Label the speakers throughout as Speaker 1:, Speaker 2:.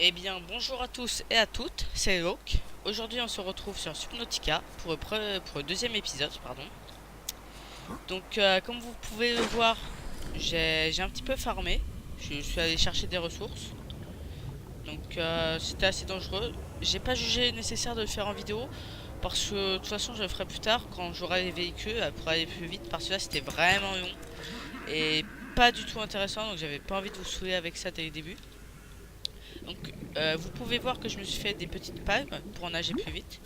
Speaker 1: Eh bien, bonjour à tous et à toutes, c'est Ewok. Aujourd'hui, on se retrouve sur Subnautica pour le deuxième épisode, pardon. Donc, comme vous pouvez le voir, j'ai un petit peu farmé. Je suis allé chercher des ressources. Donc, c'était assez dangereux. J'ai pas jugé nécessaire de le faire en vidéo parce que de toute façon, je le ferai plus tard quand j'aurai les véhicules pour aller plus vite. Parce que là, c'était vraiment long et pas du tout intéressant. Donc, j'avais pas envie de vous saouler avec ça dès le début. Donc, vous pouvez voir que je me suis fait des petites palmes pour nager plus vite.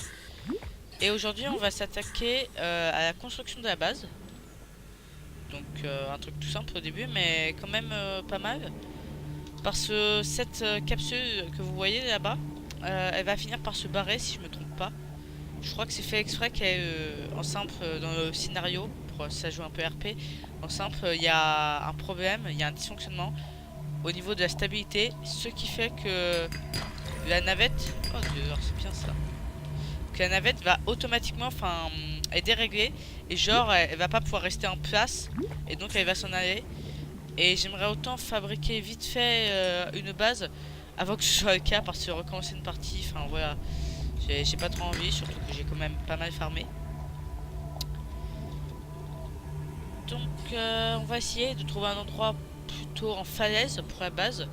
Speaker 1: Et aujourd'hui, on va s'attaquer à la construction de la base. Donc, un truc tout simple au début, mais quand même pas mal. Parce que cette capsule que vous voyez là-bas, elle va finir par se barrer si je me trompe pas. Je crois que c'est fait exprès qu'elle en simple dans le scénario, pour ça joue un peu RP. En simple, il y a un problème, il y a un dysfonctionnement au niveau de la stabilité, ce qui fait que la navette, oh dehors, c'est bien ça, que la navette va automatiquement, enfin, est déréglée et genre elle va pas pouvoir rester en place et donc elle va s'en aller. Et j'aimerais autant fabriquer vite fait une base avant que ce soit le cas parce que recommencer une partie, enfin voilà, j'ai pas trop envie, surtout que j'ai quand même pas mal farmé. Donc on va essayer de trouver un endroit plutôt en falaise pour la base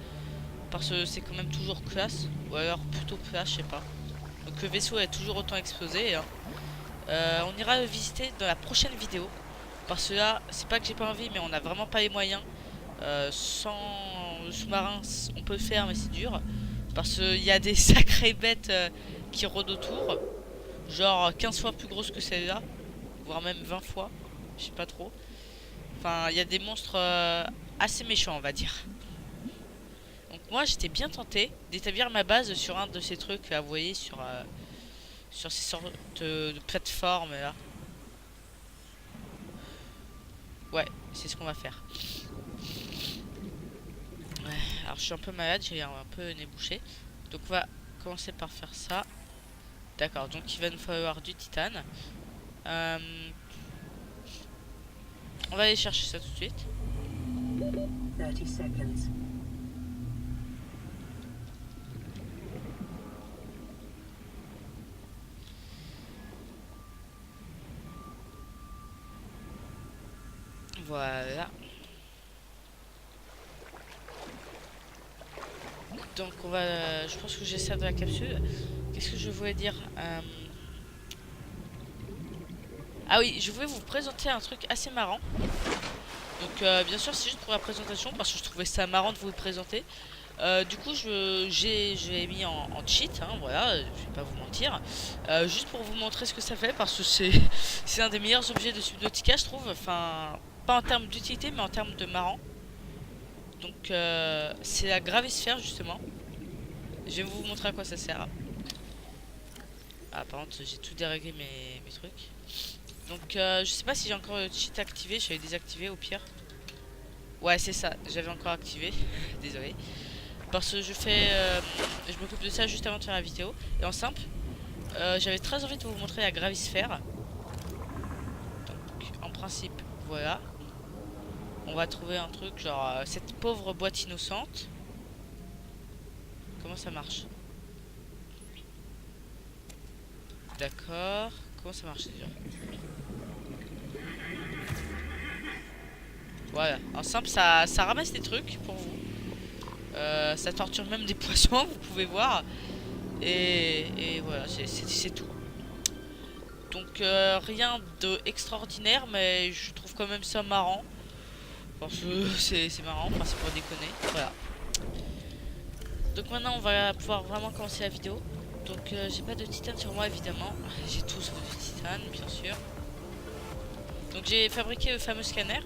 Speaker 1: parce que c'est quand même toujours classe, ou alors plutôt place, je sais pas. Donc le vaisseau est toujours autant explosé, hein. On ira le visiter dans la prochaine vidéo. Parce que là, c'est pas que j'ai pas envie, mais on n'a vraiment pas les moyens. Sans le sous-marin, on peut le faire, mais c'est dur. Parce qu'il y a des sacrées bêtes qui rôdent autour. Genre 15 fois plus grosses que celle-là. Voire même 20 fois. Je sais pas trop. Enfin, il y a des monstres assez méchants, on va dire. Donc moi, j'étais bien tenté d'établir ma base sur un de ces trucs, là, vous voyez, sur ces sortes de plateformes, là. Ouais, c'est ce qu'on va faire. Ouais, alors je suis un peu malade, j'ai un peu le nez bouché. Donc on va commencer par faire ça. D'accord, donc il va nous falloir du titane. On va aller chercher ça tout de suite.
Speaker 2: 30 seconds.
Speaker 1: Voilà. Donc on va... je pense que j'ai ça de la capsule. Qu'est-ce que je voulais dire Ah oui, je voulais vous présenter un truc assez marrant. Donc bien sûr c'est juste pour la présentation parce que je trouvais ça marrant de vous le présenter. Du coup j'ai mis en cheat, hein, voilà, je vais pas vous mentir. Juste pour vous montrer ce que ça fait parce que c'est un des meilleurs objets de Subnautica je trouve. Enfin, pas en termes d'utilité mais en termes de marrant. Donc c'est la gravisphère justement. Je vais vous montrer à quoi ça sert. Ah par contre j'ai tout déréglé mes trucs. Donc je sais pas si j'ai encore le cheat activé, je vais le désactiver au pire. Ouais c'est ça, j'avais encore activé, désolé. Parce que je m'occupe de ça juste avant de faire la vidéo. Et en simple, j'avais très envie de vous montrer la gravisphère. Donc en principe, voilà. On va trouver un truc genre cette pauvre boîte innocente. Comment ça marche? D'accord. Comment ça marche déjà? Voilà. En simple, ça ramasse des trucs pour vous. Ça torture même des poissons, vous pouvez voir. Et voilà, c'est tout. Donc rien de extraordinaire, mais je trouve quand même ça marrant. Parce que c'est marrant, enfin c'est pour déconner. Voilà. Donc maintenant on va pouvoir vraiment commencer la vidéo. Donc j'ai pas de titane sur moi évidemment. J'ai tout sauf de titane bien sûr. Donc j'ai fabriqué le fameux scanner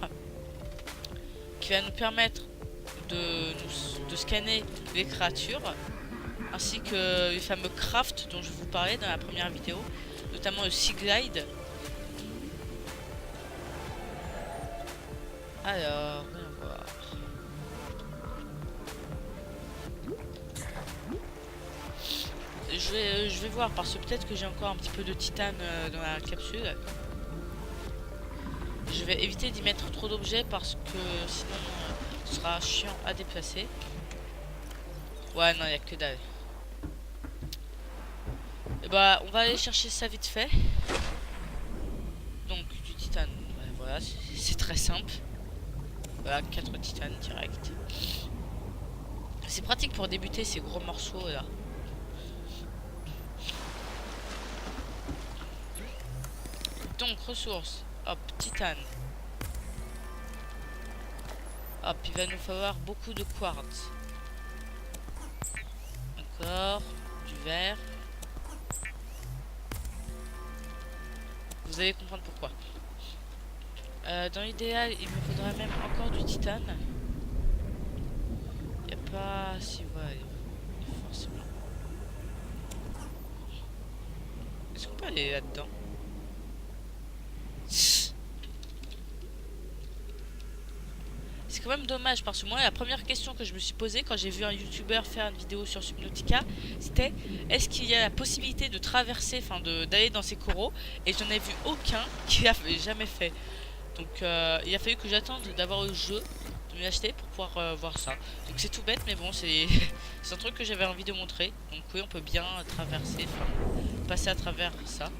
Speaker 1: qui va nous permettre de scanner les créatures ainsi que les fameux crafts dont je vous parlais dans la première vidéo, notamment le Sea Glide. Alors, voyons voir. Je vais voir parce que peut-être que j'ai encore un petit peu de titane dans la capsule. Je vais éviter d'y mettre trop d'objets parce que sinon ce sera chiant à déplacer. Ouais, non, il y a que dalle. Et bah, on va aller chercher ça vite fait. Donc, du titane. Ouais, voilà, c'est très simple. Voilà, 4 titanes direct. C'est pratique pour débuter ces gros morceaux là. Donc, ressources. Hop, titane. Hop, il va nous falloir beaucoup de quartz. Encore du verre. Vous allez comprendre pourquoi. Dans l'idéal, il me faudrait même encore du titane. Il n'y a pas... Si, ouais, forcément. Est-ce qu'on peut aller là-dedans? C'est quand même dommage parce que moi la première question que je me suis posée quand j'ai vu un youtubeur faire une vidéo sur Subnautica, c'était est-ce qu'il y a la possibilité de traverser, enfin d'aller dans ces coraux, et j'en ai vu aucun qui l'avait jamais fait. Donc il a fallu que j'attende d'avoir le jeu, de l'acheter pour pouvoir voir ça. Donc c'est tout bête mais bon c'est c'est un truc que j'avais envie de montrer. Donc oui on peut bien traverser, enfin passer à travers ça.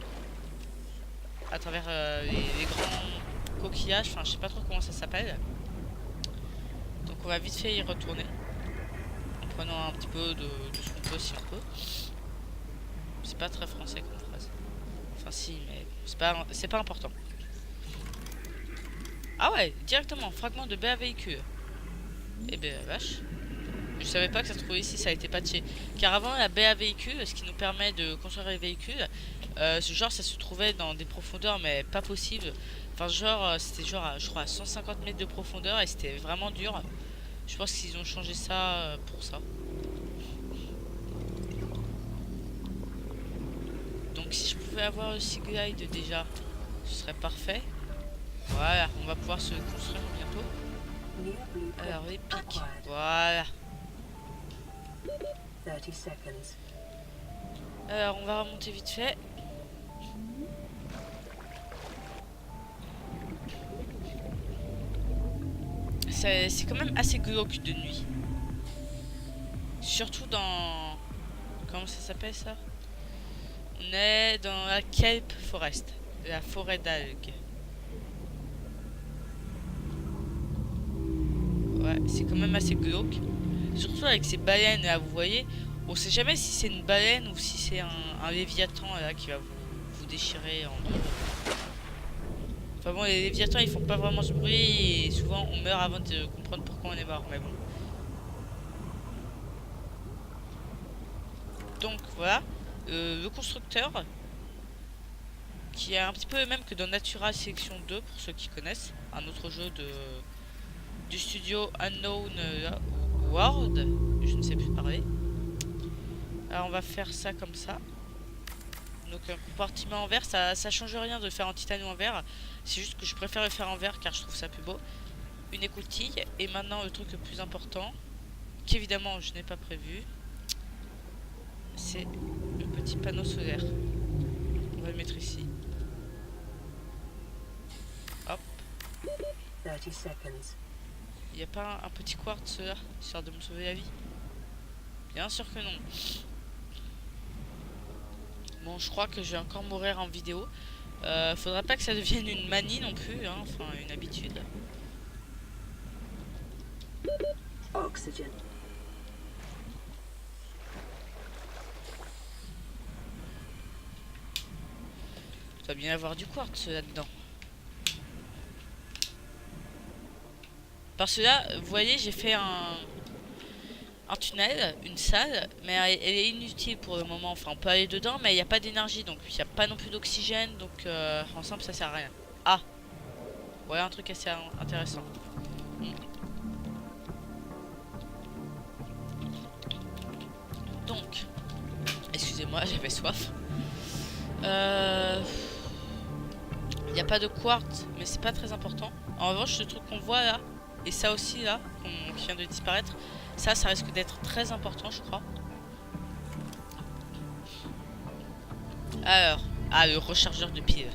Speaker 1: À travers les grands coquillages, enfin je sais pas trop comment ça s'appelle. Donc on va vite fait y retourner. En prenant un petit peu de ce qu'on peut si on peut. C'est pas très français comme phrase. Enfin si mais c'est pas important. Ah ouais, directement, fragment de baie à véhicule. Eh ben vache. Je savais pas que ça se trouvait ici, ça a été patché. Car avant la baie à véhicule, ce qui nous permet de construire les véhicules, ce genre ça se trouvait dans des profondeurs mais pas possible. Enfin genre c'était genre je crois à 150 mètres de profondeur et c'était vraiment dur. Je pense qu'ils ont changé ça pour ça. Donc si je pouvais avoir le Sea Glide déjà, ce serait parfait. Voilà, on va pouvoir se construire bientôt. Alors les pics, voilà.
Speaker 2: 30 seconds.
Speaker 1: Alors on va remonter vite fait. C'est quand même assez glauque de nuit. Surtout dans... Comment ça s'appelle ça? On est dans la Kelp Forest. La forêt d'algues. Ouais, c'est quand même assez glauque. Surtout avec ces baleines là, vous voyez. On sait jamais si c'est une baleine ou si c'est un léviathan là qui va vous déchirer en deux. Enfin bon, les léviathans ils font pas vraiment ce bruit et souvent on meurt avant de comprendre pourquoi on est mort, mais bon. Donc voilà, le constructeur qui est un petit peu le même que dans Natural Selection 2 pour ceux qui connaissent, un autre jeu du studio Unknown World, je ne sais plus parler. Alors on va faire ça comme ça. Donc un compartiment en verre, ça change rien de le faire en titane ou en verre. C'est juste que je préfère le faire en verre car je trouve ça plus beau. Une écoutille. Et maintenant le truc le plus important, qu'évidemment je n'ai pas prévu, c'est le petit panneau solaire. On va le mettre ici. Hop.
Speaker 2: 30 seconds.
Speaker 1: Il n'y a pas un petit quartz là, histoire de me sauver la vie? Bien sûr que non. Bon, je crois que je vais encore mourir en vidéo. Faudra pas que ça devienne une manie non plus, hein, enfin une habitude.
Speaker 2: Oxygen.
Speaker 1: Il doit bien y avoir du quartz là-dedans. Parce que là, vous voyez, j'ai fait un tunnel, une salle, mais elle est inutile pour le moment. Enfin, on peut aller dedans, mais il n'y a pas d'énergie, donc il n'y a pas non plus d'oxygène, donc ensemble ça sert à rien. Ah, voilà un truc assez intéressant. Donc, excusez-moi, j'avais soif. Il n'y a pas de quartz, mais c'est pas très important. En revanche, le truc qu'on voit là, et ça aussi là, qui vient de disparaître, ça risque d'être très important, je crois. Alors, le rechargeur de piles.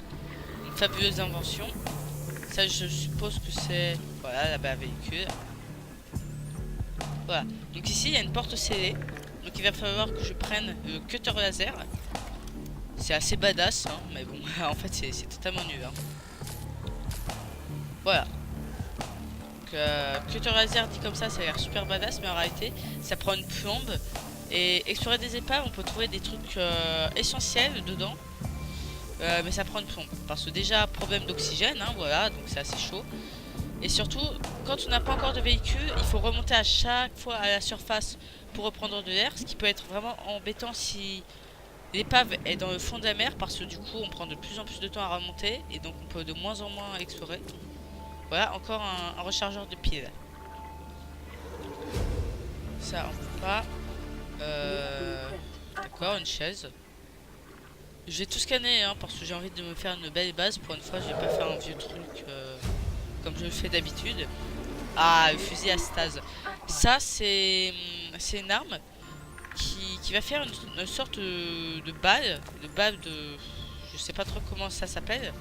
Speaker 1: Une fabuleuse invention. Ça, je suppose que c'est... Voilà, la baie à véhicule. Voilà. Donc ici, il y a une porte scellée. Donc il va falloir que je prenne le cutter laser. C'est assez badass, hein, mais bon, en fait, c'est totalement nul. Hein. Voilà. Donc, cutter laser dit comme ça a l'air super badass, mais en réalité, ça prend une plombe. Et explorer des épaves, on peut trouver des trucs essentiels dedans. Mais ça prend une plombe. Parce que déjà, problème d'oxygène, hein, voilà, donc c'est assez chaud. Et surtout, quand on n'a pas encore de véhicule, il faut remonter à chaque fois à la surface pour reprendre de l'air, ce qui peut être vraiment embêtant si l'épave est dans le fond de la mer, parce que du coup on prend de plus en plus de temps à remonter, et donc on peut de moins en moins explorer. Voilà, encore un rechargeur de piles. Ça on peut pas. D'accord, une chaise. Je vais tout scanner, hein, parce que j'ai envie de me faire une belle base. Pour une fois, je vais pas faire un vieux truc comme je le fais d'habitude. Ah, le fusil à stase. Ça, c'est une arme qui va faire une sorte de balle. De balle de... Je sais pas trop comment ça s'appelle.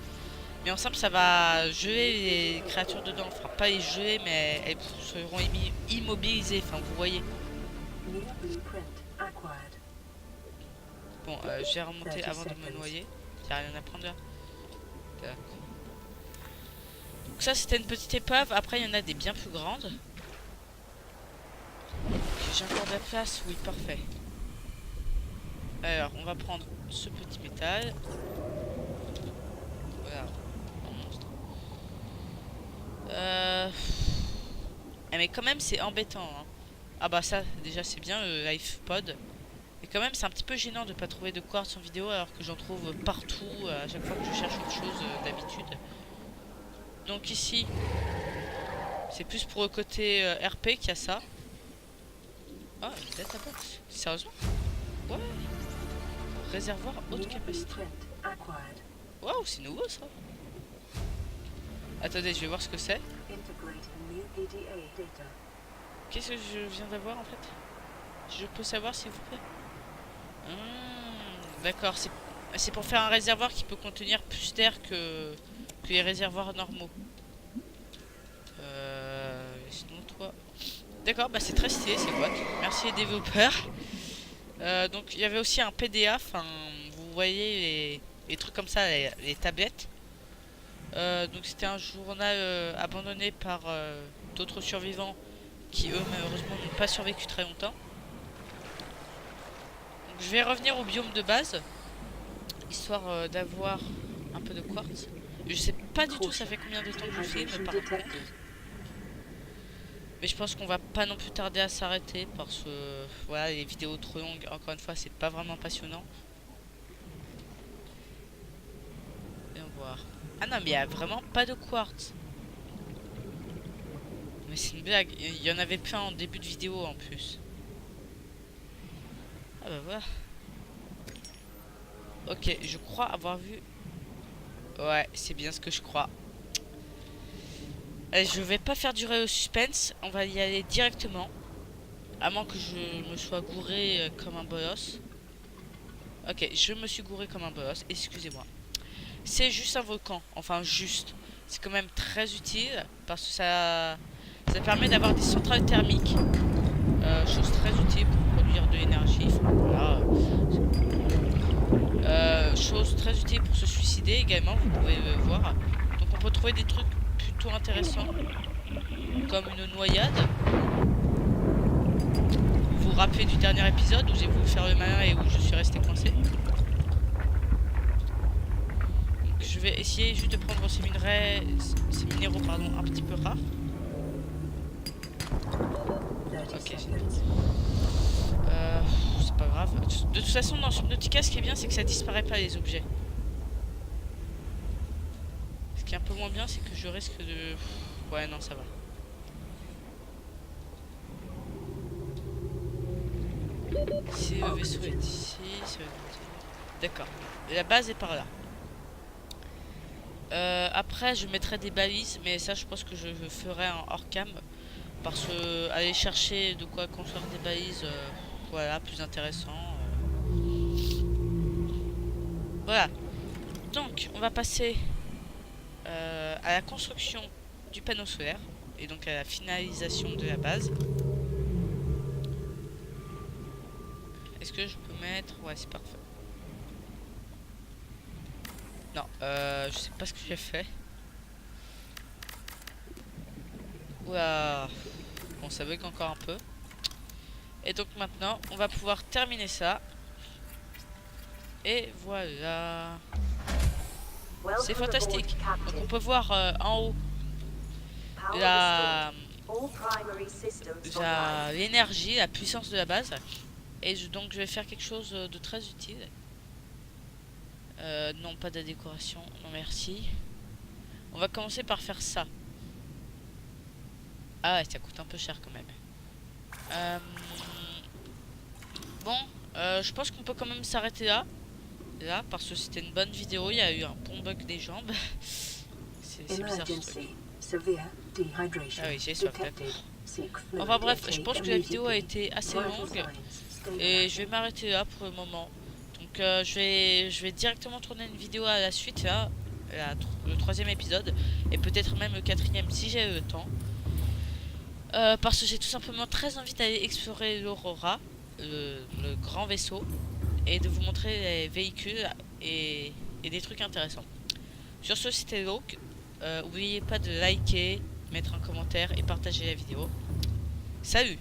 Speaker 1: Mais ensemble, ça va geler les créatures dedans. Enfin, pas les geler, mais elles seront immobilisées. Enfin, vous voyez. Bon, je vais remonter avant de me noyer. J'ai rien à prendre là. Tac. Donc ça, c'était une petite épave. Après, il y en a des bien plus grandes. J'ai encore de la place. Oui, parfait. Alors, on va prendre ce petit métal. Voilà. Un monstre. Mais quand même, c'est embêtant. Hein. Ah bah ça, déjà, c'est bien, le life pod. Et quand même, c'est un petit peu gênant de pas trouver de quartz en vidéo alors que j'en trouve partout à chaque fois que je cherche autre chose d'habitude. Donc ici, c'est plus pour le côté RP qu'il y a ça. Ah, une data box. Sérieusement? Ouais. Réservoir haute capacité. Waouh, c'est nouveau ça. Attendez, je vais voir ce que c'est. Qu'est-ce que je viens d'avoir en fait? Je peux savoir s'il vous plaît? D'accord, c'est pour faire un réservoir qui peut contenir plus d'air que les réservoirs normaux. Sinon toi... D'accord, bah c'est très stylé, c'est what. Merci les développeurs. Donc il y avait aussi un PDA, enfin vous voyez les trucs comme ça, les tablettes. Donc c'était un journal abandonné par d'autres survivants qui eux malheureusement n'ont pas survécu très longtemps. Donc, je vais revenir au biome de base, histoire d'avoir un peu de quartz. Je sais pas du tout ça fait combien de temps que je filme par contre. Mais je pense qu'on va pas non plus tarder à s'arrêter parce que voilà, les vidéos trop longues, encore une fois, c'est pas vraiment passionnant. Et on va voir. Ah non, mais il y a vraiment pas de quartz. Mais c'est une blague, il y en avait plein en début de vidéo en plus. Ah bah voilà. Ok, je crois avoir vu... Ouais, c'est bien ce que je crois. Allez, je vais pas faire durer le suspense, on va y aller directement. À moins que je me sois gouré comme un bolos. Ok, je me suis gouré comme un bolos, excusez-moi. C'est juste un volcan, enfin juste. C'est quand même très utile parce que ça permet d'avoir des centrales thermiques. Chose très utile pour produire de l'énergie. Enfin, voilà. Chose très utile pour se suicider également, vous pouvez le voir. Donc on peut trouver des trucs plutôt intéressants. Comme une noyade. Vous vous rappelez du dernier épisode où j'ai voulu faire le malin et où je suis resté coincé. Donc je vais essayer juste de prendre ces minéraux pardon, un petit peu rares. Ok, c'est pas grave. De toute façon, dans Subnautica, ce qui est bien, c'est que ça disparaît pas les objets. Ce qui est un peu moins bien, c'est que je risque de... Ouais, non, ça va. Si le vaisseau est ici, d'accord. La base est par là. Après, je mettrai des balises, mais ça, je pense que je ferai en hors cam. Parce que aller chercher de quoi construire des balises, voilà, plus intéressant. Voilà. Donc, on va passer à la construction du panneau solaire. Et donc à la finalisation de la base. Est-ce que je peux mettre... Ouais, c'est parfait. Non, je sais pas ce que j'ai fait. Ouah. Bon, ça bug encore un peu. Et donc maintenant, on va pouvoir terminer ça. Et voilà. C'est fantastique. Donc on peut voir en haut l'énergie, la puissance de la base. Et donc je vais faire quelque chose de très utile. Non, pas de décoration. Non, merci. On va commencer par faire ça. Ah ouais, ça coûte un peu cher quand même. Bon, je pense qu'on peut quand même s'arrêter là. Là, parce que c'était une bonne vidéo. Il y a eu un bon bug des jambes. C'est bizarre ce truc. Ah oui, j'ai soif, d'accord. Enfin bref, je pense que la vidéo a été assez longue. Et je vais m'arrêter là pour le moment. Donc je vais directement tourner une vidéo à la suite, là, le 3e épisode. Et peut-être même le 4e si j'ai le temps. Parce que j'ai tout simplement très envie d'aller explorer l'Aurora, le grand vaisseau. Et de vous montrer les véhicules et des trucs intéressants. Sur ce, c'était Locke. N'oubliez pas de liker, mettre un commentaire et partager la vidéo. Salut!